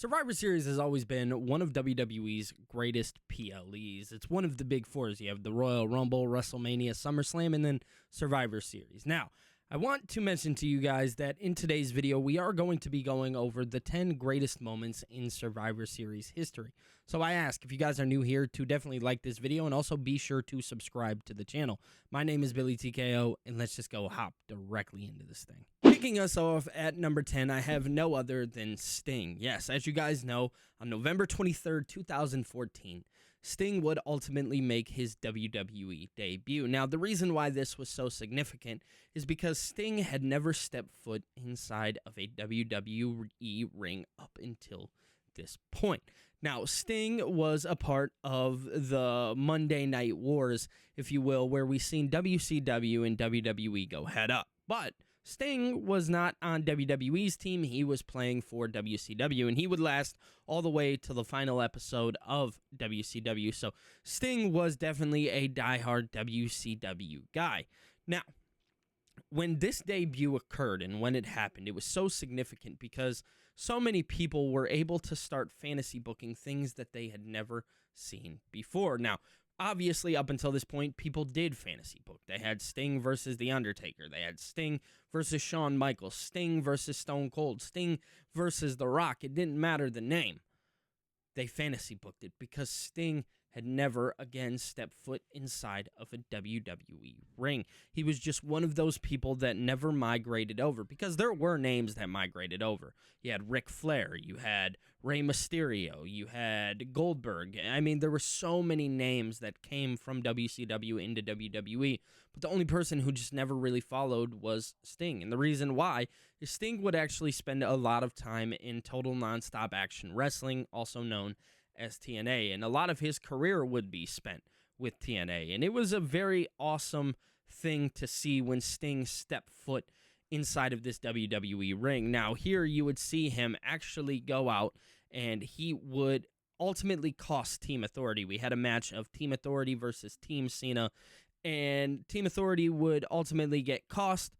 Survivor Series has always been one of WWE's greatest PLEs. It's one of the big fours. You have the Royal Rumble, WrestleMania, SummerSlam, and then Survivor Series. Now, I want to mention to you guys that in today's video, we are going to be going over the 10 greatest moments in Survivor Series history. So I ask, if you guys are new here, to definitely like this video and also be sure to subscribe to the channel. My name is Billy TKO, and let's just go hop directly into this thing. Kicking us off at number 10, I have no other than Sting. Yes, as you guys know, on November 23rd, 2014, Sting would ultimately make his WWE debut. Now, the reason why this was so significant is because Sting had never stepped foot inside of a WWE ring up until this point. Now, Sting was a part of the Monday Night Wars, if you will, where we seen WCW and WWE go head up. But Sting was not on WWE's team. He was playing for WCW, and he would last all the way to the final episode of WCW. So Sting was definitely a diehard WCW guy. Now, when this debut occurred and when it happened, it was so significant because so many people were able to start fantasy booking things that they had never seen before. Now, obviously, up until this point, people did fantasy book. They had Sting versus The Undertaker. They had Sting versus Shawn Michaels. Sting versus Stone Cold. Sting versus The Rock. It didn't matter the name. They fantasy booked it because Sting had never again stepped foot inside of a WWE ring. He was just one of those people that never migrated over, because there were names that migrated over. You had Ric Flair, you had Rey Mysterio, you had Goldberg. I mean, there were so many names that came from WCW into WWE, but the only person who just never really followed was Sting. And the reason why is Sting would actually spend a lot of time in Total Nonstop Action Wrestling, also known as TNA, and a lot of his career would be spent with TNA. And it was a very awesome thing to see when Sting stepped foot inside of this WWE ring. Now, here you would see him actually go out, and he would ultimately cost Team Authority. We had a match of Team Authority versus Team Cena, and Team Authority would ultimately get cost,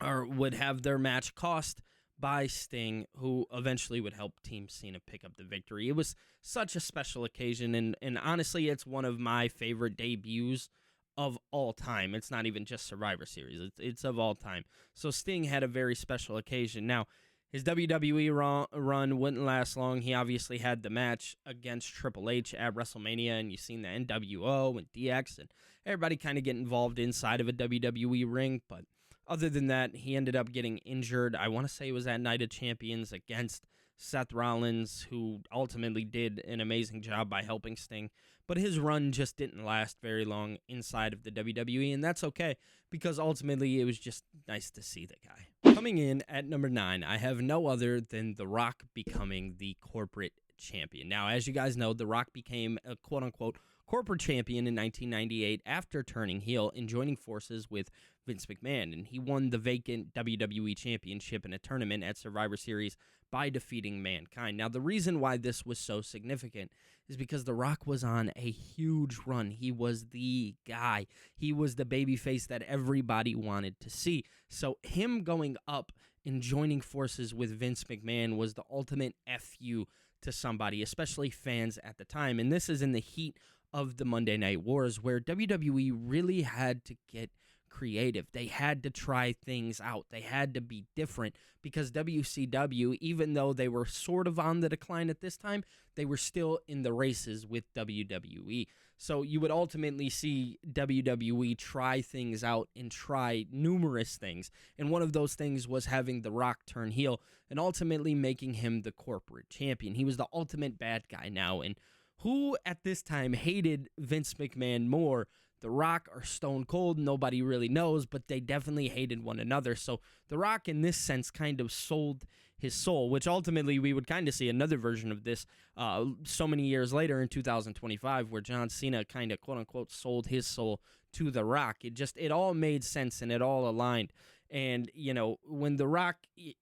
or would have their match cost by Sting, who eventually would help Team Cena pick up the victory. It was such a special occasion, and honestly, it's one of my favorite debuts of all time. It's not even just Survivor Series. It's of all time. So Sting had a very special occasion. Now, his WWE run wouldn't last long. He obviously had the match against Triple H at WrestleMania, and you've seen the NWO and DX, and everybody kind of get involved inside of a WWE ring, but other than that, he ended up getting injured. I want to say it was at Night of Champions against Seth Rollins, who ultimately did an amazing job by helping Sting. But his run just didn't last very long inside of the WWE, and that's okay, because ultimately it was just nice to see the guy. Coming in at number 9, I have no other than The Rock becoming the corporate champion. Now, as you guys know, The Rock became a quote-unquote corporate champion in 1998 after turning heel and joining forces with Vince McMahon, and he won the vacant WWE Championship in a tournament at Survivor Series by defeating Mankind. Now, the reason why this was so significant is because The Rock was on a huge run. He was the guy. He was the babyface that everybody wanted to see. So him going up and joining forces with Vince McMahon was the ultimate FU to somebody, especially fans at the time. And this is in the heat of the Monday Night Wars, where WWE really had to get creative. They had to try things out. They had to be different, because WCW, even though they were sort of on the decline at this time, they were still in the races with WWE. So you would ultimately see WWE try things out and try numerous things. And one of those things was having The Rock turn heel and ultimately making him the corporate champion. He was the ultimate bad guy now. And who at this time hated Vince McMahon more, The Rock or Stone Cold? Nobody really knows, but they definitely hated one another. So The Rock, in this sense, kind of sold his soul, which ultimately we would kind of see another version of this so many years later in 2025, where John Cena kind of quote-unquote sold his soul to The Rock. It all made sense and it all aligned. And, you know, when The Rock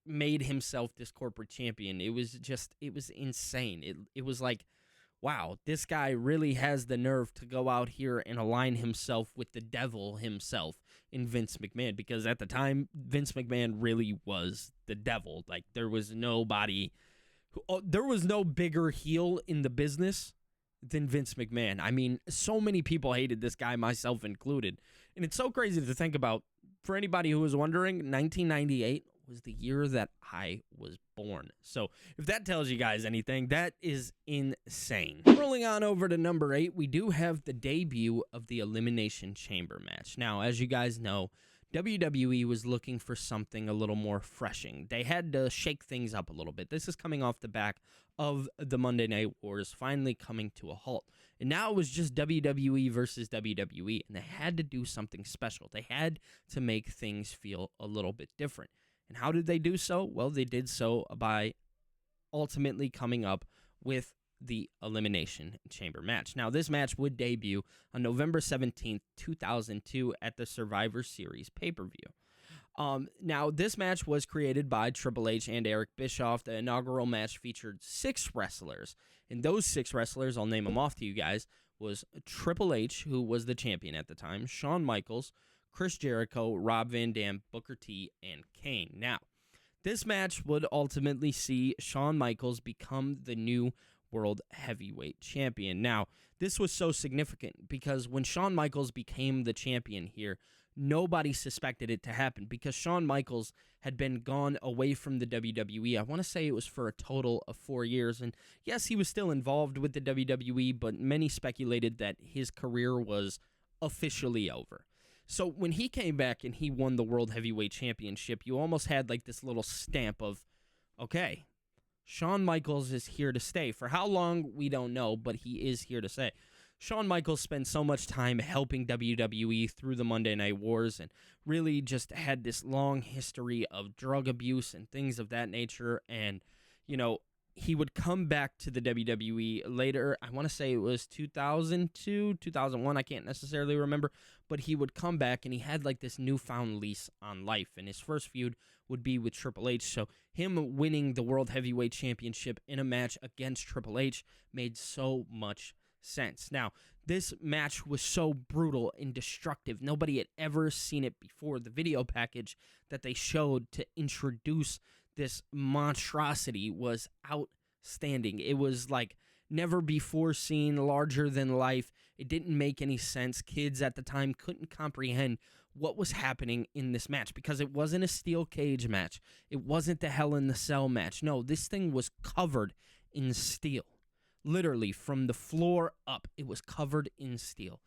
made himself this corporate champion, it was insane. It was like, wow, this guy really has the nerve to go out here and align himself with the devil himself in Vince McMahon, because at the time, Vince McMahon really was the devil. Like, there was nobody There was no bigger heel in the business than Vince McMahon. I mean, so many people hated this guy, myself included. And it's so crazy to think about. For anybody who was wondering, 1998 was the year that I was born. So if that tells you guys anything, that is insane. Rolling on over to number 8, we do have the debut of the Elimination Chamber match. Now, as you guys know, WWE was looking for something a little more refreshing. They had to shake things up a little bit. This is coming off the back of the Monday Night Wars finally coming to a halt. And now it was just WWE versus WWE, and they had to do something special. They had to make things feel a little bit different. And how did they do so? Well, they did so by ultimately coming up with the Elimination Chamber match. Now, this match would debut on November 17th, 2002 at the Survivor Series pay-per-view. Now, this match was created by Triple H and Eric Bischoff. The inaugural match featured 6 wrestlers, and those 6 wrestlers, I'll name them off to you guys, was Triple H, who was the champion at the time, Shawn Michaels, Chris Jericho, Rob Van Dam, Booker T, and Kane. Now, this match would ultimately see Shawn Michaels become the new World Heavyweight Champion. Now, this was so significant because when Shawn Michaels became the champion here, nobody suspected it to happen because Shawn Michaels had been gone away from the WWE. I want to say it was for a total of 4 years. And yes, he was still involved with the WWE, but many speculated that his career was officially over. So when he came back and he won the World Heavyweight Championship, you almost had like this little stamp of, okay, Shawn Michaels is here to stay. For how long, we don't know, but he is here to stay. Shawn Michaels spent so much time helping WWE through the Monday Night Wars and really just had this long history of drug abuse and things of that nature. And, you know, he would come back to the WWE later. I want to say it was 2002, 2001. I can't necessarily remember. But he would come back and he had like this newfound lease on life. And his first feud would be with Triple H. So him winning the World Heavyweight Championship in a match against Triple H made so much sense. Now, this match was so brutal and destructive. Nobody had ever seen it before. The video package that they showed to introduce this monstrosity was outstanding. It was like never before seen, larger than life. It didn't make any sense. Kids at the time couldn't comprehend what was happening in this match because it wasn't a steel cage match. It wasn't the Hell in the Cell match. No, this thing was covered in steel. Literally, from the floor up, it was covered in steel.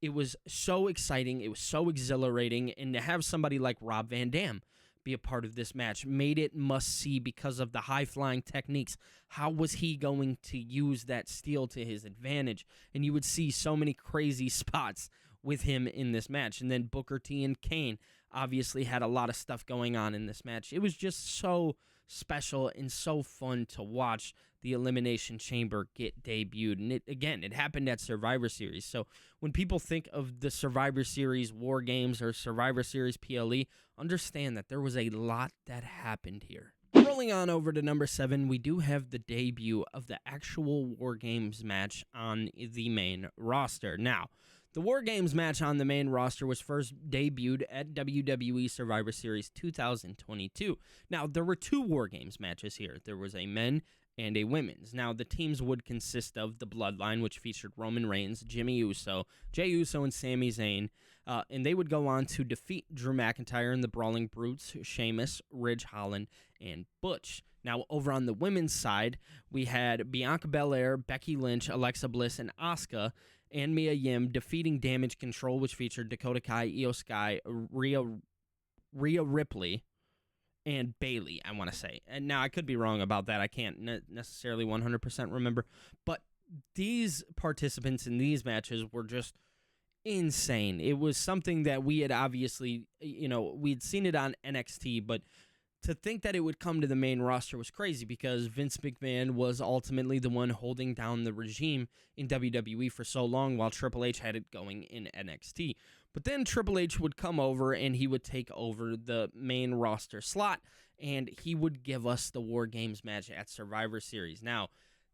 It was so exciting. It was so exhilarating. And to have somebody like Rob Van Dam be a part of this match made it must-see because of the high-flying techniques. How was he going to use that steel to his advantage? And you would see so many crazy spots with him in this match. And then Booker T and Kane obviously had a lot of stuff going on in this match. It was just so special and so fun to watch the Elimination Chamber get debuted. And it happened at Survivor Series. So when people think of the Survivor Series War Games or Survivor Series PLE, understand that there was a lot that happened here. Rolling on over to number 7, we do have the debut of the actual War Games match on the main roster. Now, the War Games match on the main roster was first debuted at WWE Survivor Series 2022. Now, there were 2 War Games matches here. There was a men and a women's. Now, the teams would consist of the Bloodline, which featured Roman Reigns, Jimmy Uso, Jey Uso, and Sami Zayn. And they would go on to defeat Drew McIntyre and the Brawling Brutes, Sheamus, Ridge Holland, and Butch. Now, over on the women's side, we had Bianca Belair, Becky Lynch, Alexa Bliss, and Asuka, and Mia Yim defeating Damage Control, which featured Dakota Kai, Io Sky, Rhea Ripley, and Bayley, I want to say. And now I could be wrong about that. I can't necessarily 100% remember. But these participants in these matches were just insane. It was something that we had obviously, we'd seen it on NXT, but to think that it would come to the main roster was crazy because Vince McMahon was ultimately the one holding down the regime in WWE for so long while Triple H had it going in NXT. But then Triple H would come over and he would take over the main roster slot and he would give us the War Games match at Survivor Series. Now,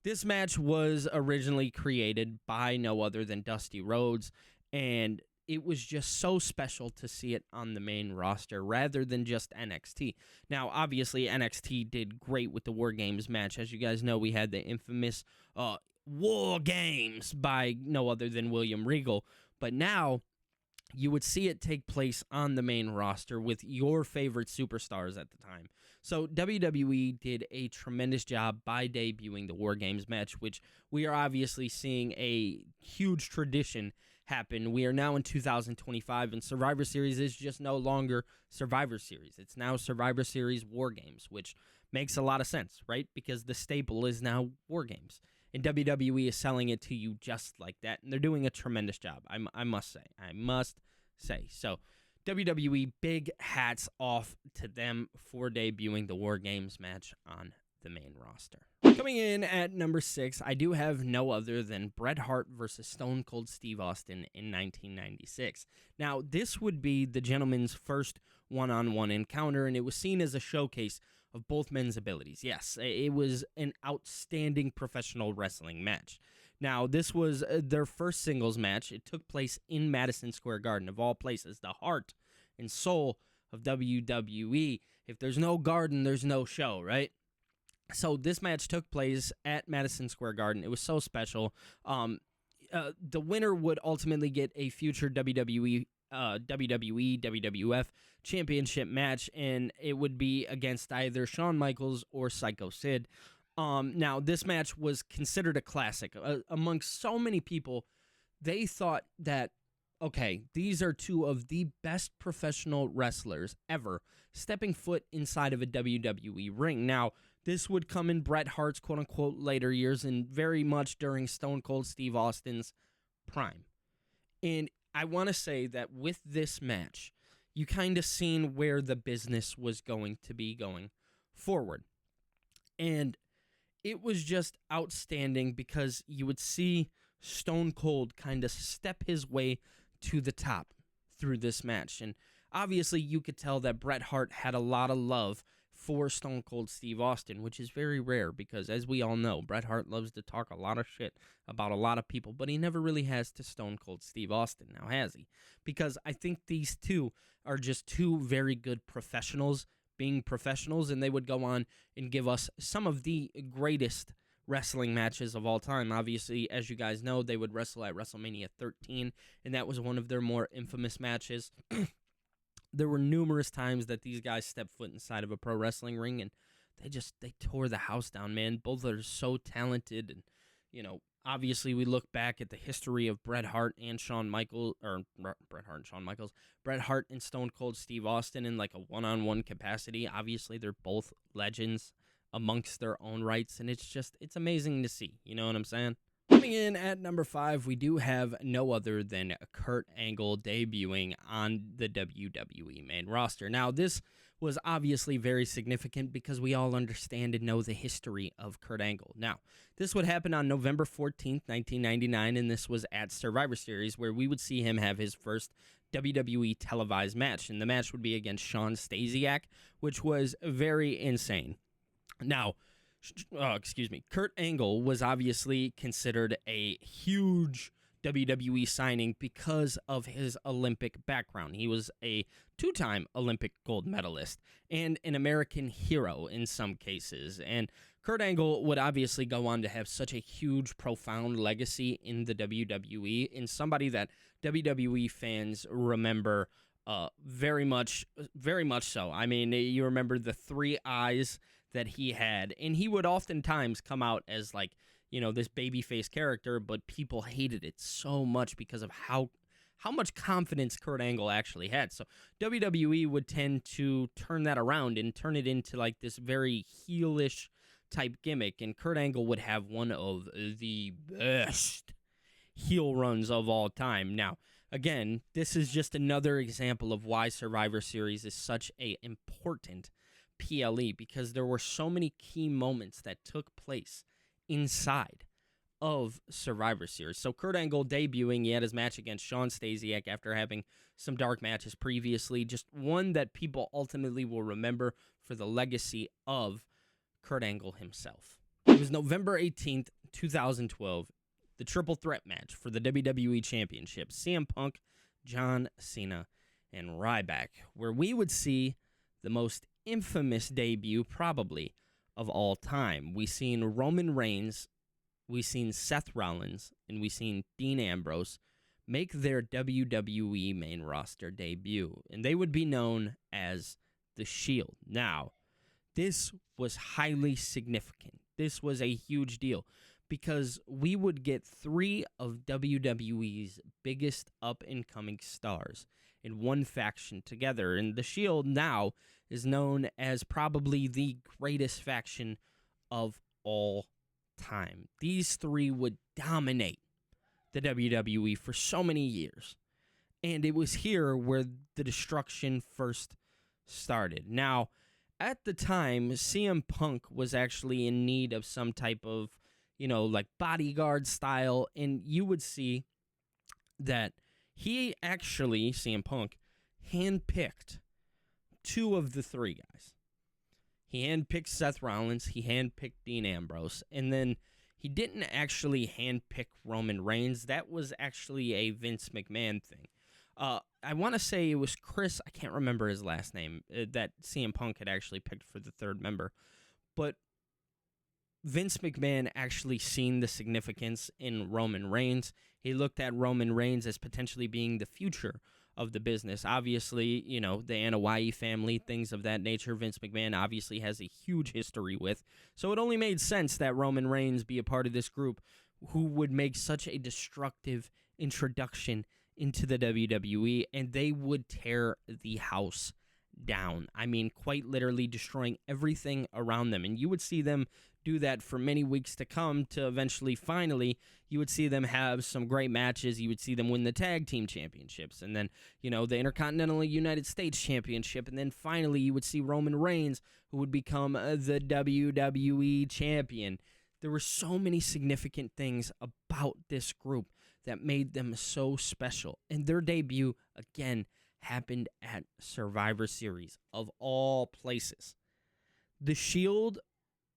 this match was originally created by no other than Dusty Rhodes, and it was just so special to see it on the main roster rather than just NXT. Now, obviously, NXT did great with the War Games match. As you guys know, we had the infamous War Games by no other than William Regal. But now, you would see it take place on the main roster with your favorite superstars at the time. So WWE did a tremendous job by debuting the War Games match, which we are obviously seeing a huge tradition happen. We are now in 2025, and Survivor Series is just no longer Survivor Series. It's now Survivor Series War Games, which makes a lot of sense, right? Because the staple is now War Games. And WWE is selling it to you just like that. And they're doing a tremendous job, I must say. So, WWE, big hats off to them for debuting the War Games match on the main roster. Coming in at number 6, I do have no other than Bret Hart versus Stone Cold Steve Austin in 1996. Now, this would be the gentleman's first one-on-one encounter, and it was seen as a showcase of both men's abilities. Yes, it was an outstanding professional wrestling match. Now, this was their first singles match. It took place in Madison Square Garden, of all places, the heart and soul of WWE. If there's no garden, there's no show, right? So this match took place at Madison Square Garden. It was so special. The winner would ultimately get a future WWE, WWF championship match, and it would be against either Shawn Michaels or Psycho Sid. Now, this match was considered a classic. Amongst so many people, they thought that, okay, these are two of the best professional wrestlers ever stepping foot inside of a WWE ring. Now, this would come in Bret Hart's quote-unquote later years and very much during Stone Cold Steve Austin's prime. And I want to say that with this match, you kind of seen where the business was going to be going forward. And it was just outstanding because you would see Stone Cold kind of step his way to the top through this match. And obviously you could tell that Bret Hart had a lot of love for Stone Cold Steve Austin, which is very rare because, as we all know, Bret Hart loves to talk a lot of shit about a lot of people, but he never really has to Stone Cold Steve Austin, now has he? Because I think these two are just two very good professionals being professionals, and they would go on and give us some of the greatest wrestling matches of all time. Obviously, as you guys know, they would wrestle at WrestleMania 13, and that was one of their more infamous matches. There were numerous times that these guys stepped foot inside of a pro wrestling ring, and they tore the house down, man. Both are so talented, and, you know, obviously we look back at the history of Bret Hart and Shawn Michaels, or Bret Hart and Shawn Michaels, Bret Hart and Stone Cold Steve Austin in like a one-on-one capacity. Obviously, they're both legends amongst their own rights, and it's amazing to see. You know what I'm saying? Coming in at number 5, we do have no other than Kurt Angle debuting on the WWE main roster. Now, this was obviously very significant because we all understand and know the history of Kurt Angle. Now, this would happen on November 14th, 1999, and this was at Survivor Series, where we would see him have his first WWE televised match, and the match would be against Shawn Stasiak, which was very insane. Now, Kurt Angle was obviously considered a huge WWE signing because of his Olympic background. He was a 2-time Olympic gold medalist and an American hero in some cases. And Kurt Angle would obviously go on to have such a huge, profound legacy in the WWE, and somebody that WWE fans remember very much so. I mean, you remember the 3 eyes that he had, and he would oftentimes come out as, like, you know, this babyface character, but people hated it so much because of how much confidence Kurt Angle actually had. So WWE would tend to turn that around and turn it into like this very heelish type gimmick, and Kurt Angle would have one of the best heel runs of all time. Now, again, this is just another example of why Survivor Series is such a important PLE, because there were so many key moments that took place inside of Survivor Series. So Kurt Angle debuting, he had his match against Shawn Stasiak after having some dark matches previously, just one that people ultimately will remember for the legacy of Kurt Angle himself. It was November 18th, 2012, the triple threat match for the WWE Championship. CM Punk, John Cena and Ryback, where we would see the most infamous debut probably of all time. We seen Roman Reigns, we seen Seth Rollins, and we seen Dean Ambrose make their WWE main roster debut, and they would be known as The Shield. Now, this was highly significant. This was a huge deal because we would get three of WWE's biggest up-and-coming stars in one faction together, and The Shield now is known as probably the greatest faction of all time. These three would dominate the WWE for so many years, and it was here where the destruction first started. Now, at the time, CM Punk was actually in need of some type of, like bodyguard style, and you would see that he actually, CM Punk, handpicked two of the three guys. He handpicked Seth Rollins, he handpicked Dean Ambrose, and then he didn't actually handpick Roman Reigns. That was actually a Vince McMahon thing. I want to say it was Chris, I can't remember his last name, that CM Punk had actually picked for the third member. But Vince McMahon actually seen the significance in Roman Reigns. He looked at Roman Reigns as potentially being the future of the business. Obviously, the Anoa'i family, things of that nature, Vince McMahon obviously has a huge history with. So it only made sense that Roman Reigns be a part of this group who would make such a destructive introduction into the WWE, and they would tear the house down. I mean, quite literally destroying everything around them. And you would see them do that for many weeks to come to eventually, finally, you would see them have some great matches. You would see them win the tag team championships and then, the Intercontinental United States Championship. And then finally, you would see Roman Reigns, who would become the WWE champion. There were so many significant things about this group that made them so special. And their debut, again, happened at Survivor Series, of all places. The Shield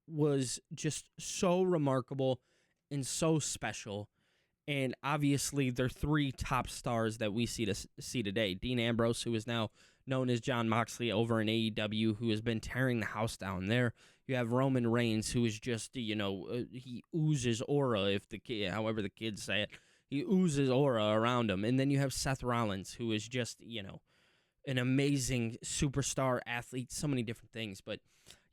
was just so remarkable and so special. And obviously, they're three top stars that we see today. Dean Ambrose, who is now known as Jon Moxley over in AEW, who has been tearing the house down there. You have Roman Reigns, who is just, he oozes aura, however the kids say it. He oozes aura around him. And then you have Seth Rollins, who is just, an amazing superstar athlete, so many different things. But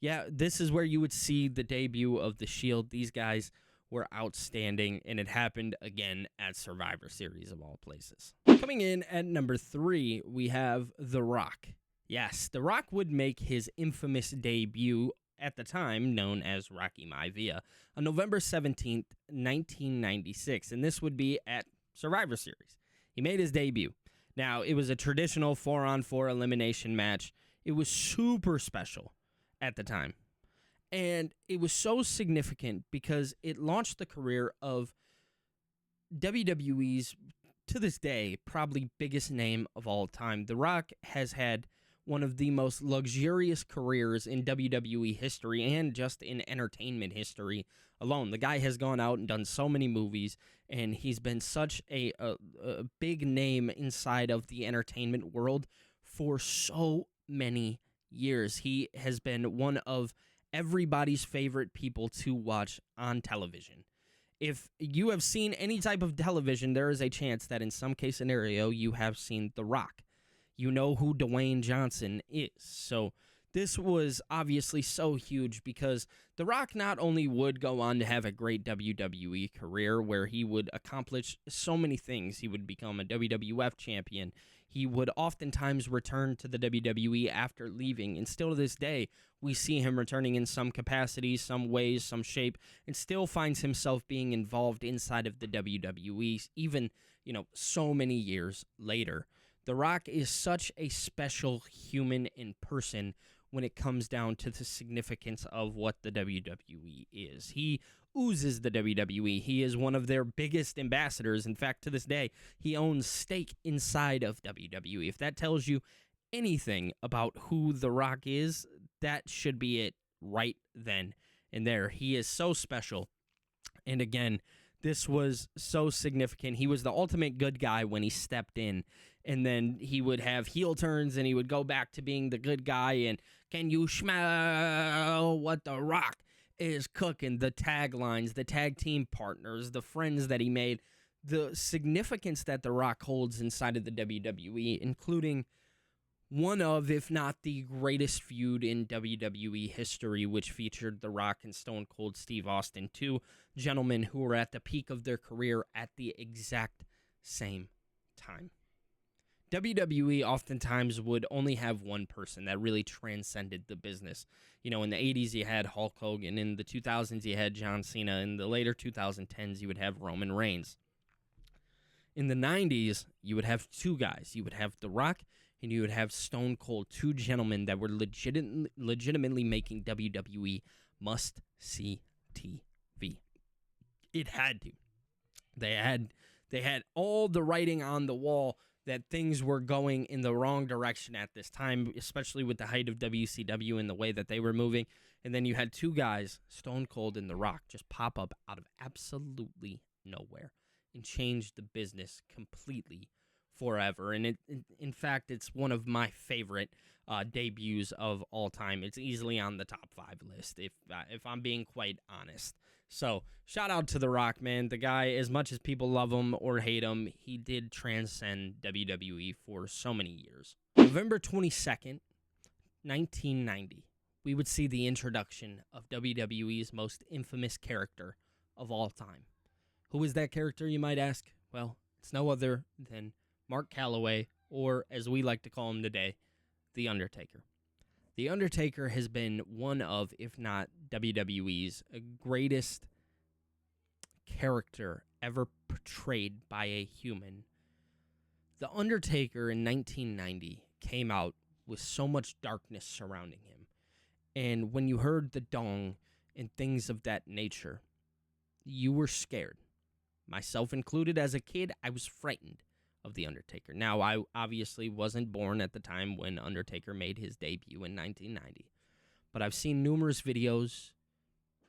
yeah, this is where you would see the debut of The Shield. These guys were outstanding, and it happened again at Survivor Series of all places. Coming in at number 3, we have The Rock. Yes, The Rock would make his infamous debut at the time known as Rocky Maivia on November 17th, 1996, and this would be at Survivor Series. He made his debut. Now, it was a traditional 4-on-4 elimination match. It was super special at the time. And it was so significant because it launched the career of WWE's, to this day, probably biggest name of all time. The Rock has had one of the most luxurious careers in WWE history and just in entertainment history alone. The guy has gone out and done so many movies, and he's been such a big name inside of the entertainment world for so many years. He has been one of everybody's favorite people to watch on television. If you have seen any type of television, there is a chance that in some case scenario you have seen The Rock. You know who Dwayne Johnson is. So this was obviously so huge because The Rock not only would go on to have a great WWE career where he would accomplish so many things. He would become a WWF champion. He would oftentimes return to the WWE after leaving. And still to this day, we see him returning in some capacity, some ways, some shape, and still finds himself being involved inside of the WWE, even, so many years later. The Rock is such a special human in person when it comes down to the significance of what the WWE is. He oozes the WWE. He is one of their biggest ambassadors. In fact, to this day, he owns stake inside of WWE. If that tells you anything about who The Rock is, that should be it right then and there. He is so special. And again, this was so significant. He was the ultimate good guy when he stepped in. And then he would have heel turns and he would go back to being the good guy. And can you smell what The Rock is cooking? The taglines, the tag team partners, the friends that he made, the significance that The Rock holds inside of the WWE, including one of, if not the greatest feud in WWE history, which featured The Rock and Stone Cold Steve Austin, two gentlemen who were at the peak of their career at the exact same time. WWE oftentimes would only have one person that really transcended the business. You know, in the 80s, you had Hulk Hogan. In the 2000s, you had John Cena. In the later 2010s, you would have Roman Reigns. In the 90s, you would have two guys. You would have The Rock and you would have Stone Cold, two gentlemen that were legitimately making WWE must-see TV. It had to. They had all the writing on the wall that things were going in the wrong direction at this time, especially with the height of WCW and the way that they were moving. And then you had two guys, Stone Cold and The Rock, just pop up out of absolutely nowhere and change the business completely forever. And in fact, it's one of my favorite debuts of all time. It's easily on the top 5 list, if I'm being quite honest. So, shout out to The Rock, man. The guy, as much as people love him or hate him, he did transcend WWE for so many years. November 22nd, 1990, we would see the introduction of WWE's most infamous character of all time. Who is that character, you might ask? Well, it's no other than Mark Calloway, or as we like to call him today, The Undertaker. The Undertaker has been one of, if not WWE's greatest character ever portrayed by a human. The Undertaker in 1990 came out with so much darkness surrounding him. And when you heard the dong and things of that nature, you were scared. Myself included, as a kid, I was frightened of The Undertaker. Now, I obviously wasn't born at the time when Undertaker made his debut in 1990, but I've seen numerous videos,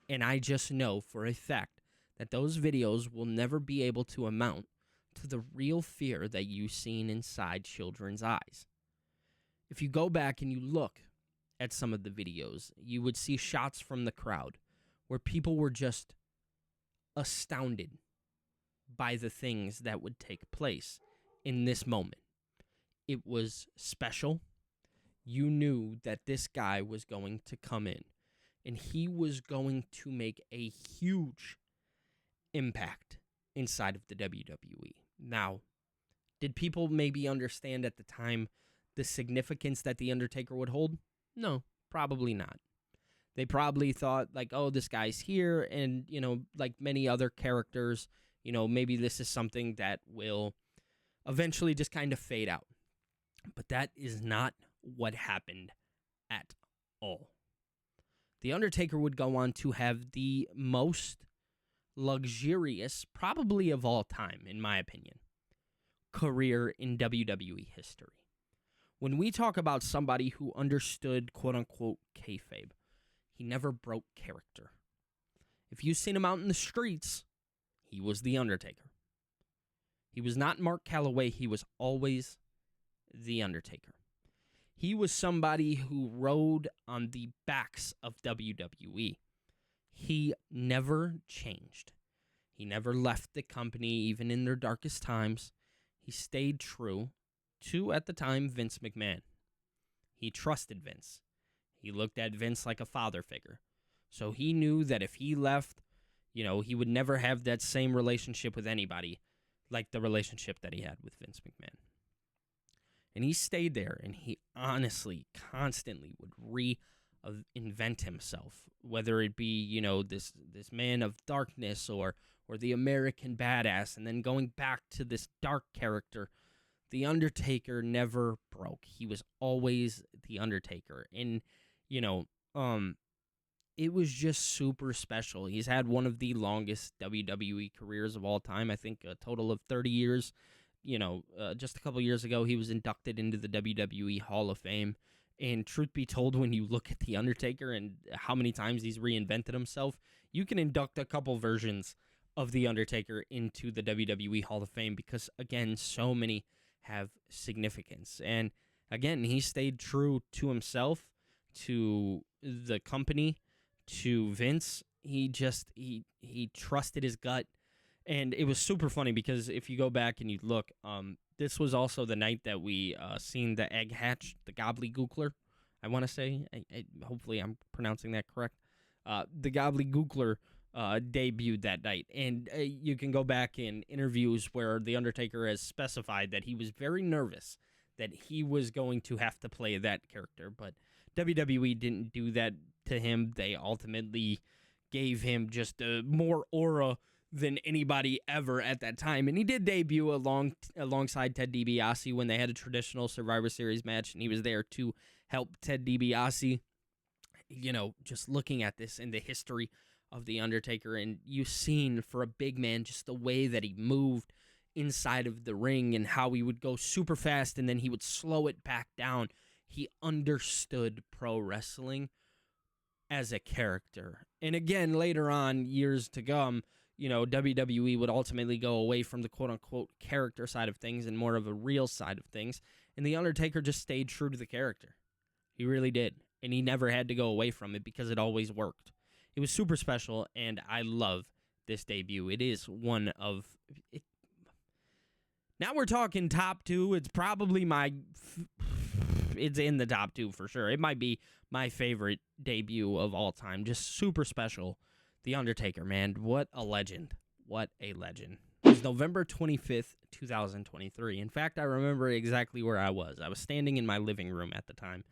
and I just know for a fact that those videos will never be able to amount to the real fear that you've seen inside children's eyes. If you go back and you look at some of the videos, you would see shots from the crowd where people were just astounded by the things that would take place in this moment. It was special. You knew that this guy was going to come in and he was going to make a huge impact inside of the WWE. Now, did people maybe understand at the time the significance that The Undertaker would hold? No, probably not. They probably thought, like, oh, this guy's here, and, you know, like many other characters, you know, maybe this is something that will eventually just kind of fade out. But that is not what happened at all. The Undertaker would go on to have the most luxurious, probably of all time, in my opinion, career in WWE history. When we talk about somebody who understood quote-unquote kayfabe, he never broke character. If you've seen him out in the streets, he was The Undertaker. He was not Mark Calloway. He was always The Undertaker. He was somebody who rode on the backs of WWE. He never changed. He never left the company, even in their darkest times. He stayed true to, at the time, Vince McMahon. He trusted Vince. He looked at Vince like a father figure. So he knew that if he left, you know, he would never have that same relationship with anybody like the relationship that he had with Vince McMahon. And he stayed there, and he honestly, constantly would reinvent himself, whether it be, you know, this man of darkness or the American badass, and then going back to this dark character. The Undertaker never broke. He was always The Undertaker. And, you know, it was just super special. He's had one of the longest WWE careers of all time. I think a total of 30 years. You know, just a couple years ago, he was inducted into the WWE Hall of Fame. And truth be told, when you look at The Undertaker and how many times he's reinvented himself, you can induct a couple versions of The Undertaker into the WWE Hall of Fame because, again, so many have significance. And again, he stayed true to himself, to the company, to Vince. He trusted his gut. And it was super funny because if you go back and you look, this was also the night that we seen the egg hatch, the gobbledygookler, I want to say. Hopefully I'm pronouncing that correct. The gobbledygookler debuted that night. And you can go back in interviews where The Undertaker has specified that he was very nervous that he was going to have to play that character. But WWE didn't do that to him. They ultimately gave him just more aura than anybody ever at that time. And he did debut alongside Ted DiBiase when they had a traditional Survivor Series match, and he was there to help Ted DiBiase. You know, just looking at this in the history of The Undertaker, and you've seen for a big man just the way that he moved inside of the ring and how he would go super fast and then he would slow it back down. He understood pro wrestling as a character. And again, later on, years to come, you know, WWE would ultimately go away from the quote-unquote character side of things and more of a real side of things. And The Undertaker just stayed true to the character. He really did. And he never had to go away from it because it always worked. It was super special, and I love this debut. It is one of... Now we're talking top two. It's probably it's in the top two for sure. It might be my favorite debut of all time. Just super special. The Undertaker, man. What a legend. What a legend. It was November 25th, 2023. In fact, I remember exactly where I was. I was standing in my living room at the time,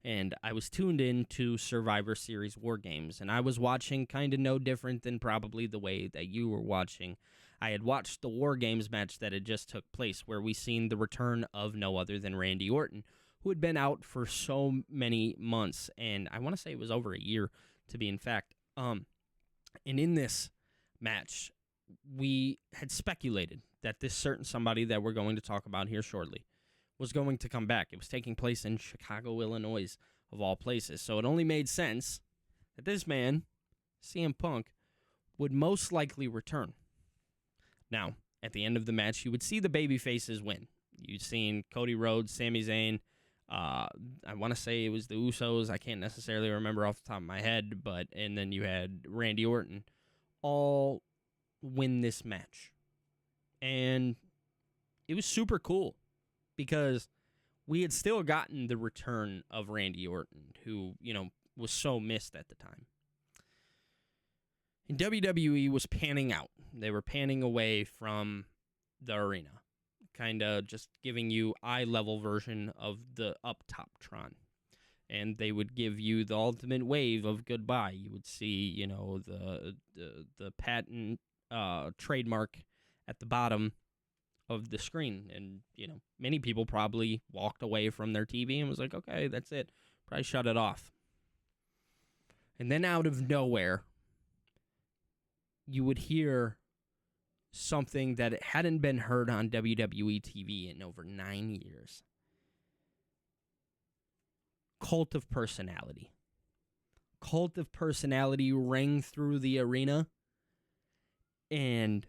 and I was tuned in to Survivor Series War Games, and I was watching kind of no different than probably the way that you were watching. I had watched the War Games match that had just took place, where we seen the return of no other than Randy Orton, who had been out for so many months, and I want to say it was over a year, to be in fact. And in this match, we had speculated that this certain somebody that we're going to talk about here shortly was going to come back. It was taking place in Chicago, Illinois, of all places. So it only made sense that this man, CM Punk, would most likely return. Now, at the end of the match, you would see the baby faces win. You'd seen Cody Rhodes, Sami Zayn, I want to say it was the Usos. I can't necessarily remember off the top of my head, and then you had Randy Orton all win this match. And it was super cool because we had still gotten the return of Randy Orton, who, you know, was so missed at the time. And WWE was panning out. They were panning away from the arena, kind of just giving you eye-level version of the up-top Tron. And they would give you the ultimate wave of goodbye. You would see, you know, the patent trademark at the bottom of the screen. And, you know, many people probably walked away from their TV and was like, okay, that's it. Probably shut it off. And then out of nowhere, you would hear something that hadn't been heard on WWE TV in over 9 years. Cult of Personality. Cult of Personality rang through the arena, and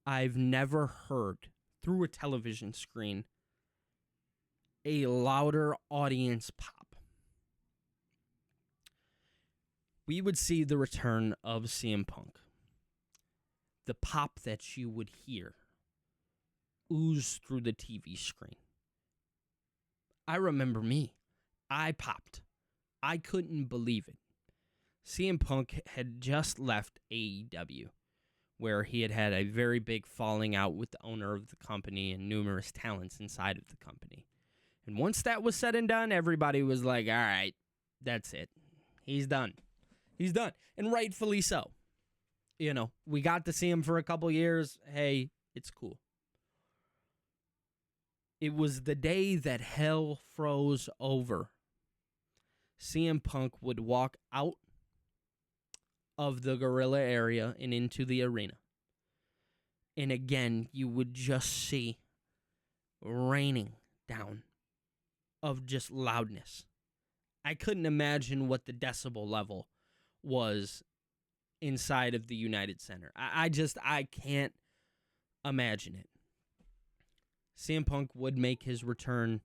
I've never heard, through a television screen, a louder audience pop. We would see the return of CM Punk. The pop that you would hear ooze through the TV screen. I remember me. I popped. I couldn't believe it. CM Punk had just left AEW, where he had had a very big falling out with the owner of the company and numerous talents inside of the company. And once that was said and done, everybody was like, all right, that's it. He's done. He's done. And rightfully so. You know, we got to see him for a couple years. Hey, it's cool. It was the day that hell froze over. CM Punk would walk out of the gorilla area and into the arena. And again, you would just see raining down of just loudness. I couldn't imagine what the decibel level was inside of the United Center. I can't imagine it. CM Punk would make his return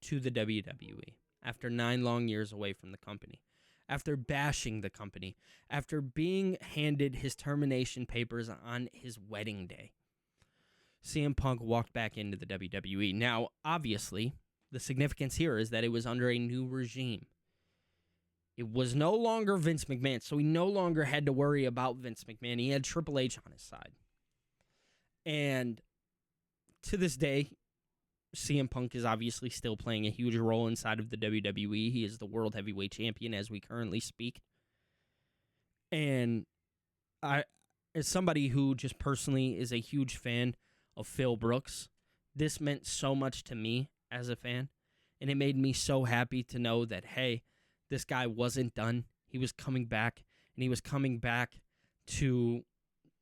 to the WWE after 9 long years away from the company, after bashing the company, after being handed his termination papers on his wedding day. CM Punk walked back into the WWE. Now, obviously, the significance here is that it was under a new regime. It was no longer Vince McMahon, so he no longer had to worry about Vince McMahon. He had Triple H on his side. And to this day, CM Punk is obviously still playing a huge role inside of the WWE. He is the World Heavyweight Champion as we currently speak. And as somebody who just personally is a huge fan of Phil Brooks, this meant so much to me as a fan. And it made me so happy to know that, hey, this guy wasn't done. He was coming back, and he was coming back to,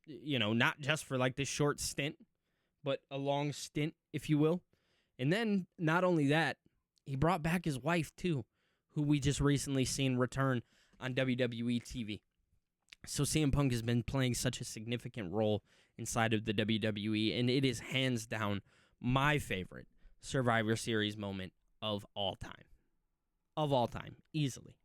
not just for like this short stint, but a long stint, if you will. And then not only that, he brought back his wife too, who we just recently seen return on WWE TV. So CM Punk has been playing such a significant role inside of the WWE, and it is hands down my favorite Survivor Series moment of all time. Of all time, easily.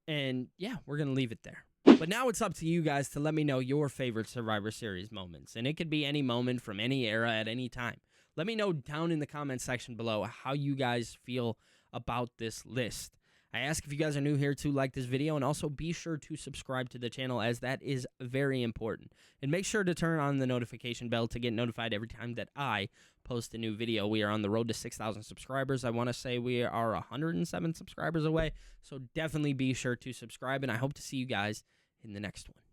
And yeah, we're going to leave it there. But now it's up to you guys to let me know your favorite Survivor Series moments. And it could be any moment from any era at any time. Let me know down in the comment section below how you guys feel about this list. I ask if you guys are new here to like this video, and also be sure to subscribe to the channel, as that is very important. And make sure to turn on the notification bell to get notified every time that I post a new video. We are on the road to 6,000 subscribers. I want to say we are 107 subscribers away, so definitely be sure to subscribe, and I hope to see you guys in the next one.